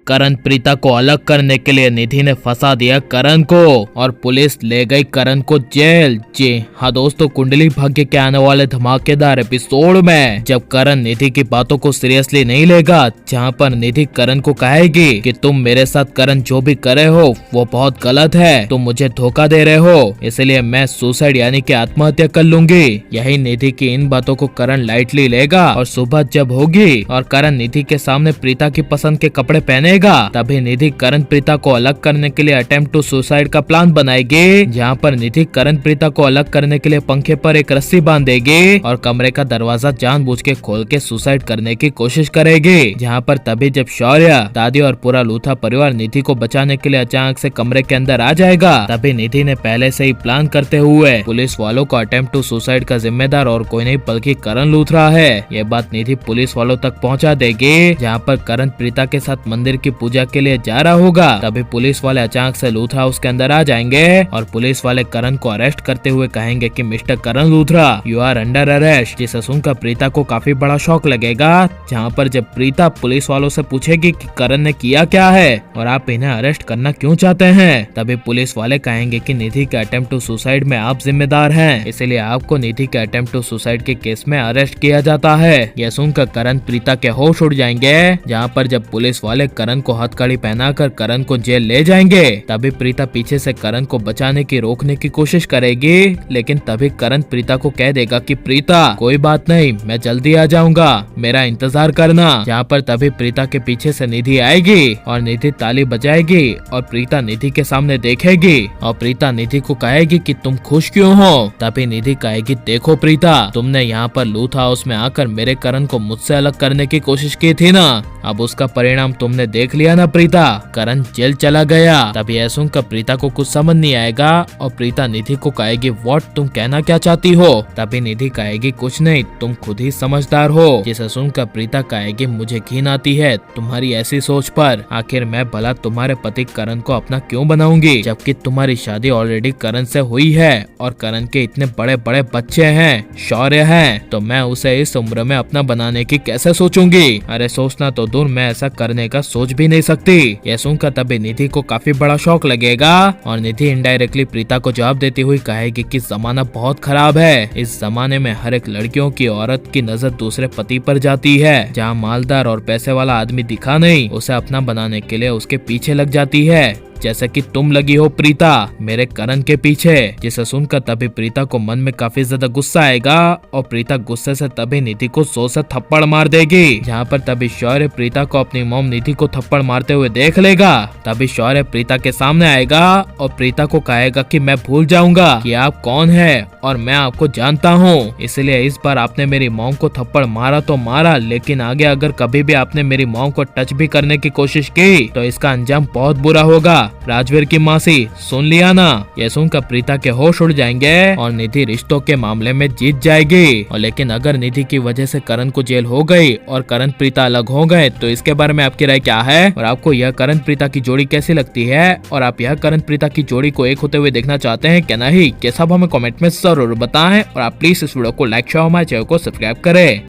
करण प्रीता को अलग करने के लिए निधि ने फंसा दिया करण को और पुलिस ले गई करण को जेल। जी हाँ दोस्तों, कुंडली भाग्य के आने वाले धमाकेदार एपिसोड में जब करण निधि की बातों को सीरियसली नहीं लेगा, जहाँ पर निधि करण को कहेगी कि तुम मेरे साथ करण जो भी करे हो वो बहुत गलत है, तुम मुझे धोखा दे रहे हो, इसलिए मैं सुसाइड यानी कि आत्महत्या कर लूंगी। यही निधि की इन बातों को करण लाइटली लेगा और सुबह जब होगी और करण निधि के सामने प्रीता की पसंद के कपड़े पहनेगा, तभी निधि करण प्रीता को अलग करने के लिए अटेम्प्ट टू सुसाइड का प्लान बनाएगी, जहाँ पर निधि करण प्रीता को अलग करने के लिए पंखे पर एक रस्सी बांध देगी और कमरे का दरवाजा जानबूझ के खोल के सुसाइड करने की कोशिश करेगी। जहाँ पर तभी जब शौर्य, दादी और पूरा लूथा परिवार निधि को बचाने के लिए अचानक से कमरे के अंदर आ जाएगा, तभी निधि ने पहले से ही प्लान करते हुए पुलिस वालों को अटेम्प्ट टू सुसाइड का जिम्मेदार और कोई नहीं बल्कि करण लूथरा है, ये बात निधि पुलिस वालों तक पहुँचा देगी। जहाँ पर करण प्रीता के साथ मंदिर की पूजा के लिए जा रहा होगा, तभी पुलिस वाले अचानक से लूथरा हाउस के अंदर आ जाएंगे और पुलिस वाले करण को अरेस्ट करते हुए कहेंगे कि mister Karan Luthra, you are under arrest. जिसे सुनकर प्रीता को काफी बड़ा शॉक लगेगा। जहाँ पर जब प्रीता पुलिस वालों से पूछेगी कि करण ने किया क्या है और आप इन्हें अरेस्ट करना क्यों चाहते हैं, तभी पुलिस वाले कहेंगे कि निधि के अटेम्प्ट टू सुसाइड में आप जिम्मेदार हैं, इसलिए आपको निधि के अटेम्प्ट टू सुसाइड के केस में अरेस्ट किया जाता है। यह सुनकर करण प्रीता के होश उड़ जाएंगे। जहाँ पर जब पुलिस वाले करण को हथकड़ी पहनाकर करण को जेल ले जाएंगे, तभी प्रीता पीछे से करण को बचाने की रोकने की कोशिश करेगी, लेकिन तभी करण प्रीता को कह देगा कि प्रीता कोई बात नहीं, मैं जल्दी आ जाऊंगा, मेरा इंतजार करना। जहाँ पर तभी प्रीता के पीछे से निधि आएगी और निधि ताली बजाएगी और प्रीता निधि के सामने देखेगी और प्रीता निधि को कहेगी कि तुम खुश क्यों हो। तभी निधि कहेगी, देखो प्रीता, तुमने यहाँ पर लूथ हाउस में आकर मेरे करण को मुझसे अलग करने की कोशिश की थी ना, अब उसका परिणाम तुमने देख लिया ना प्रीता, करण जेल चला गया। तभी यह सुनकर प्रीता को कुछ समझ नहीं आएगा और प्रीता निधि को कहेगी, व्हाट, तुम कहना क्या चाहती हो। तभी निधि कहेगी, कुछ नहीं, तुम खुद ही समझदार हो। जिसे सुनकर प्रीता कहेगी, मुझे घिन आती है तुम्हारी ऐसी सोच पर, आखिर मैं भला तुम्हारे पति करण को अपना क्यों बनाऊंगी, जबकि तुम्हारी शादी ऑलरेडी करण से हुई है और करण के इतने बड़े बड़े बच्चे हैं, शौर्य हैं, तो मैं उसे इस उम्र में अपना बनाने की कैसे सोचूंगी। अरे सोचना तो दूर, मैं ऐसा करने का सोच भी नहीं सकती। यह सुनकर तभी निधि को काफी बड़ा शौक लगेगा और निधि इनडायरेक्टली प्रीता को जवाब देती हुई कहेगी कि जमाना बहुत खराब है, इस जमाने में हर एक लड़कियों की औरत की नजर दूसरे पति पर जाती है। जहाँ मालदार और पैसे वाला आदमी दिखा नहीं, उसे अपना बनाने के लिए उसके पीछे लग जाती है, जैसे कि तुम लगी हो प्रीता मेरे करण के पीछे। जिसे सुनकर तभी प्रीता को मन में काफी ज्यादा गुस्सा आएगा और प्रीता गुस्से से तभी निधि को 100 से थप्पड़ मार देगी। जहाँ पर तभी शौर्य प्रीता को अपनी मॉम निधि को थप्पड़ मारते हुए देख लेगा। तभी शौर्य प्रीता के सामने आएगा और प्रीता को कहेगा कि मैं भूल जाऊंगा कि आप कौन है और मैं आपको जानता हूँ, इसलिए इस बार आपने मेरी मॉम को थप्पड़ मारा तो मारा, लेकिन आगे अगर कभी भी आपने मेरी मॉम को टच भी करने की कोशिश की तो इसका अंजाम बहुत बुरा होगा। राजवीर की मासी, सुन लिया ना। यह सुनकर प्रीता के होश उड़ जाएंगे और निधि रिश्तों के मामले में जीत जाएगी। और लेकिन अगर निधि की वजह से करण को जेल हो गई और करण प्रीता अलग हो गए तो इसके बारे में आपकी राय क्या है और आपको यह करण प्रीता की जोड़ी कैसी लगती है और आप यह करण प्रीता की जोड़ी को एक होते हुए देखना चाहते हैं क्या नहीं, ये सब हमें कमेंट में जरूर बताएं और आप प्लीज इस वीडियो को लाइक शेयर हमारे चैनल को सब्सक्राइब करें।